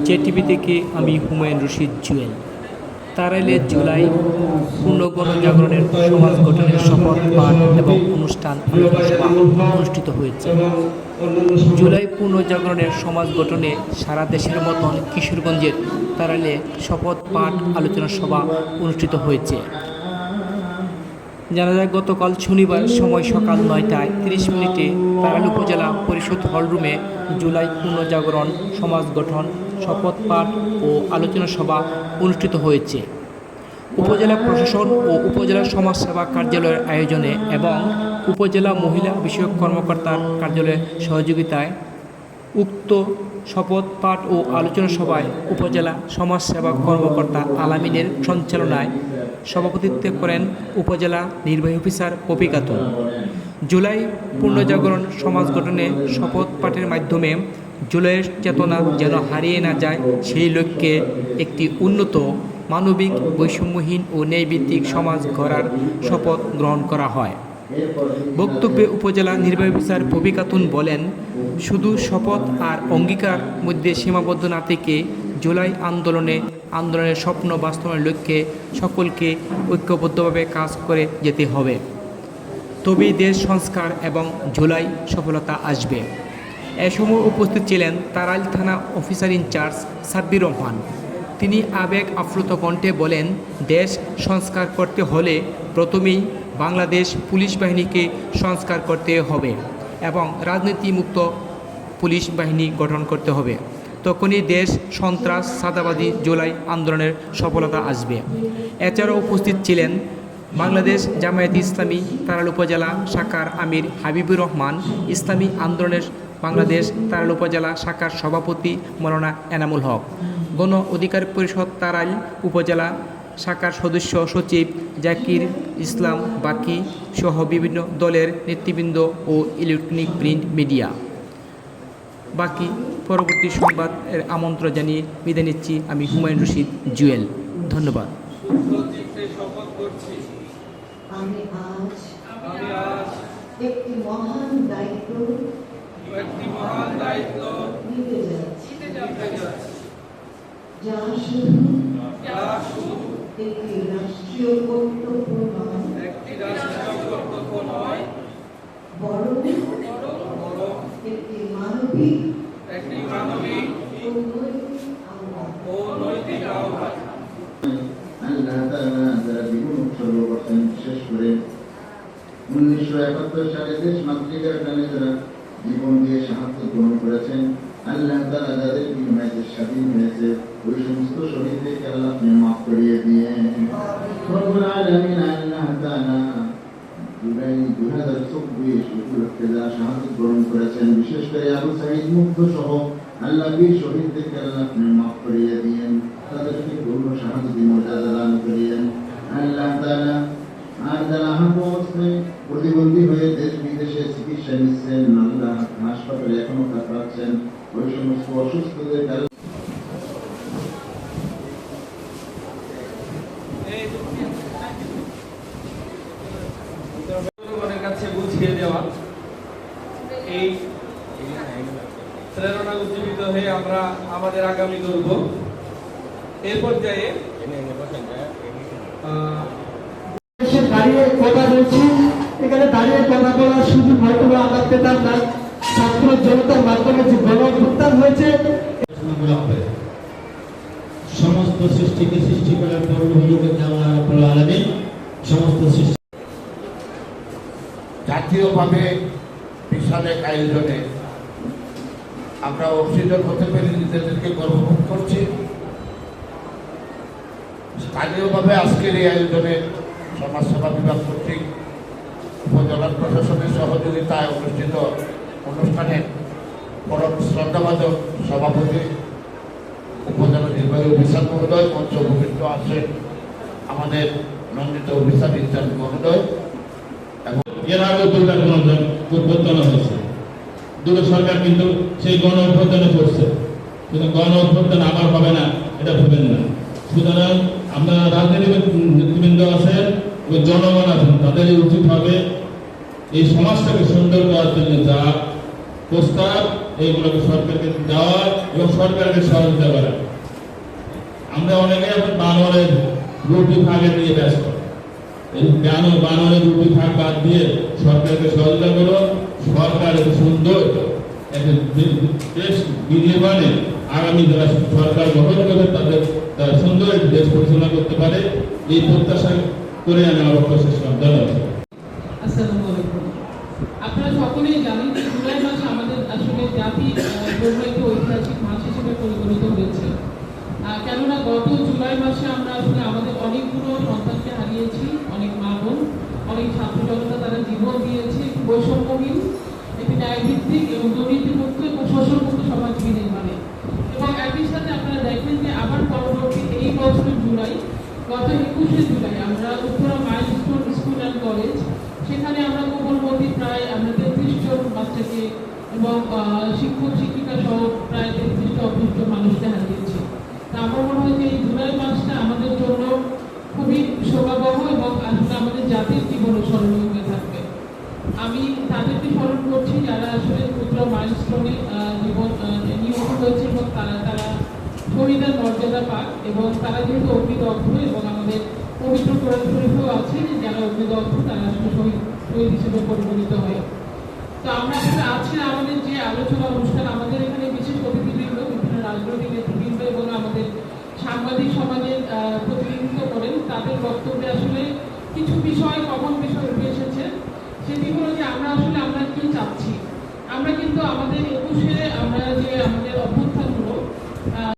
JTV থেকে আমি হুমায়ুন রশিদ জুয়েল। তারাইলে জুলাই পূর্ণ গণজাগরণের সমাজ গঠনের শপথ পাঠ এবং অনুষ্ঠান আলোচনা সভা অনুষ্ঠিত হয়েছে। জুলাই পূর্ণ জাগরণের সমাজ গঠনে সারা দেশের মতন কিশোরগঞ্জের তারাইলে শপথ পাঠ আলোচনা সভা অনুষ্ঠিত হয়েছে। জানা যায় গতকাল শনিবার সময় সকাল 9টায় 30 তারাইল উপজেলা পরিষদ হলরুমে জুলাই পূর্ণ জাগরণ সমাজ গঠন শপথ পাঠ ও আলোচনা সভা অনুষ্ঠিত হয়েছে। উপজেলা প্রশাসন ও উপজেলা সমাজসেবা কার্যালয়ের আয়োজনে এবং উপজেলা মহিলা বিষয়ক কর্মকর্তার কার্যালয়ের সহযোগিতায় উক্ত শপথ পাঠ ও আলোচনা সভায় উপজেলা সমাজসেবা কর্মকর্তা আলামিনের সঞ্চালনায় সভাপতিত্ব করেন উপজেলা নির্বাহী অফিসার পপি খাতুন। জুলাই পূর্ণজাগরণ সমাজ গঠনে শপথ পাঠের মাধ্যমে জুলাইয়ের চেতনা যেন হারিয়ে না যায় সেই লক্ষ্যে একটি উন্নত মানবিক বৈষম্যহীন ও ন্যায়ভিত্তিক সমাজ গড়ার শপথ গ্রহণ করা হয়। বক্তব্যে উপজেলা নির্বাহী অফিসার পপি খাতুন বলেন, শুধু শপথ আর অঙ্গীকার মধ্যে সীমাবদ্ধ না থেকে জুলাই আন্দোলনের স্বপ্ন বাস্তবায়নের লক্ষ্যে সকলকে ঐক্যবদ্ধভাবে কাজ করে যেতে হবে, তবেই দেশ সংস্কার এবং জুলাই সফলতা আসবে। এ সময় উপস্থিত ছিলেন তারাইল থানা অফিসার ইনচার্জ সাব্বির রহমান। তিনি আবেগ আপ্লুত কণ্ঠে বলেন, দেশ সংস্কার করতে হলে প্রথমেই বাংলাদেশ পুলিশ বাহিনীকে সংস্কার করতে হবে এবং রাজনীতিমুক্ত পুলিশ বাহিনী গঠন করতে হবে। তখনই দেশ সন্ত্রাস চাঁদাবাদী জুলাই আন্দোলনের সফলতা আসবে। এছাড়াও উপস্থিত ছিলেন বাংলাদেশ জামায়াতে ইসলামী তারাইল উপজেলা শাখার আমির হাবিবুর রহমান, ইসলামী আন্দোলনের বাংলাদেশ তারাইল উপজেলা শাখার সভাপতি মৌলানা এনামুল হক, গণ অধিকার পরিষদ তারাইল উপজেলা শাখার সদস্য সচিব জাকির ইসলাম বাকি সহ বিভিন্ন দলের নেতৃবৃন্দ ও ইলেকট্রনিক প্রিন্ট মিডিয়া। বাকি পরবর্তী সংবাদের আমন্ত্রণ জানিয়ে বিদায় নিচ্ছি আমি হুমায়ুন রশিদ জুয়েল। ধন্যবাদ। আমি আজ একটি মহান দায়িত্ব নিতে যাচ্ছি, যা শুধু একটি রাষ্ট্রীয় কর্তব্য নয়, বরং একটি মানবিক ও নৈতিক আহ্বান। আল্লাহ তাআলা যারা জীবন উৎসর্গ করছেন, বিশেষ করে 1971 সালে দেশ মাতৃকার টানে যারা জীবন দিয়ে সাহায্য গ্রহণ করেছেন, আল্লাহ তাআলা যাদের বিনিময়ে দেশ স্বাধীন হয়েছে, ওই সমস্ত শহীদদেরকে আল্লাহ আপনি মাফ করিয়ে দিয়ে রব্বুল আলামিন আল্লাহ তাআলা জুলাই 2024 উপলক্ষে যারা সাহায্য গ্রহণ করেছেন, বিশেষ করে আবু সাঈদ মুগ্ধ সহ আল্লাহ বীর শহীদদেরকে আল্লাহ আপনি মাফ করিয়ে দিয়েন, তাদেরকে পূর্ণ শাহাদাতি মর্যাদা দান করিয়েন। আল্লাহ তাআলা আর যারা আহত অবস্থায় প্রতিবন্ধী হয়ে দেশ বিদেশে চিকিৎসা নিচ্ছেন, আল্লাহ হাসপাতালে এখনো থাকছেন, ওই সমস্ত অসুস্থদের কাছে বুঝিয়ে দেওয়া এই প্রেরণা উজ্জীবিত হয়ে আমরা আমাদের আগামী করব। এই পর্যায়ে দাঁড়িয়ে কথা বলছি, এখানে দাঁড়িয়ে কথা বলার সুযোগ হয়তো আমরা পেতাম না। ছাত্র জনতার মাধ্যমে যে গণঅভ্যুত্থান হয়েছে, সমস্ত সৃষ্টিকে সৃষ্টি করার সমস্ত সৃষ্টি জাতীয়ভাবে বিশাল এক আয়োজনে আমরা অংশীদার হতে পেরে নিজেদেরকে গর্ববোধ করছি। স্থানীয়ভাবে আজকের এই আয়োজনে সমাজসেবা বিভাগ কর্তৃক উপজেলা প্রশাসনের সহযোগিতায় অনুষ্ঠিত অনুষ্ঠানে পরম শ্রদ্ধাভাজন সভাপতি উপজেলা নির্বাহী অফিসার মহোদয়, মঞ্চ উপবিষ্ট আছেন আমাদের মনোনীত অফিসার ইনচার্জ মহোদয়। এর আগেও দুর্ঘটনা হয়েছে, দুটো সরকার কিন্তু সেই গণ অভ্যুত্থানে করছে, কিন্তু গণ অভ্যুত্থান আবার হবে না এটা ভেবেন না। সুতরাং আপনারা রাজনীতিবিদ নেতৃবৃন্দ আছেন, জনগণ আছেন, তাদের উচিত হবে এই সমাজটাকে সুন্দর করার জন্য যা প্রস্তাব এইগুলোকে সরকারকে দেওয়া এবং সরকারকে সহযোগিতা করা। আমরা অনেকে এখন বানরের রুটি ভাগে নিয়ে ব্যস্ত। এই বানরের রুটি ভাগ বাদ দিয়ে সরকারকে সহযোগিতা করো। সরকার এত সুন্দর একটা দেশ বিনির্মাণে আগামী যারা সরকার গঠন করবে তাদের তারা সুন্দর একটি দেশ পরিচালনা করতে পারে, এই প্রত্যাশা করে আমি আমার বক্তব্য শেষ করলাম। ধন্যবাদ। আসসালামু আলাইকুম। আপনারা সকলেই জানেন যে জুলাই মাস আমাদের আসলে জাতির জন্য একটি ঐতিহাসিক মাস হিসেবে পরিগণিত হয়েছে। কেননা গত জুলাই মাসে আমরা আসলে আমাদের অনেকগুলো সন্তানকে হারিয়েছি, অনেক মা বোন, অনেক ছাত্র জনতা তারা জীবন দিয়েছে বৈষম্যহীন একটি ন্যায়ভিত্তিক এবং দুর্নীতিমুক্ত এবং শোষণমুক্ত সমাজ বিনির্মাণে। এবং একই সাথে আপনারা দেখবেন যে আবার পরবর্তী এই বছরের জুলাই, গত 21শে জুলাই আমরা Uttara milestone school and college, সেখানে আমরা কোমলমতি প্রায় আমরা 33 জন বাচ্চাকে এবং শিক্ষক শিক্ষিকা সহ প্রায় 33টা অভিযুক্ত মানুষকে হারিয়েছি। তা আমার মনে হয় যে এই জুলাই মাসটা আমাদের জন্য খুবই শোকাবহ এবং আসলে আমাদের জাতির জীবনে স্মরণীয় হয়ে থাকবে। আমি তাদেরকে স্মরণ করছি যারা আসলে উত্তরা মাইলস্টোনে জীবন নিহত হয়েছে এবং তারা শহীদের মর্যাদা পাক এবং তারা যেহেতু অগ্নিদগ্ধ এবং আমাদের পবিত্র কোরআন শরীফেও আছে যে যারা অগ্নিদগ্ধ তারা আসলে শহীদ হিসেবে পরিগণিত হয়। তো আমরা আসলে আজকে আমাদের যে আলোচনা অনুষ্ঠান, আমাদের এখানে বিশেষ অতিথিবৃন্দ, বিভিন্ন রাজনৈতিক নেতৃবৃন্দ এবং আমাদের সাংবাদিক সমাজের প্রতিনিধিত্ব করেন, তাদের বক্তব্যে আসলে কিছু বিষয় কমন বিষয় উঠে এসেছে। সেটি হলো যে আমরা কি চাচ্ছি। আমরা কিন্তু আমাদের 21শে আমরা যে আমাদের অভ্যুত্থানগুলো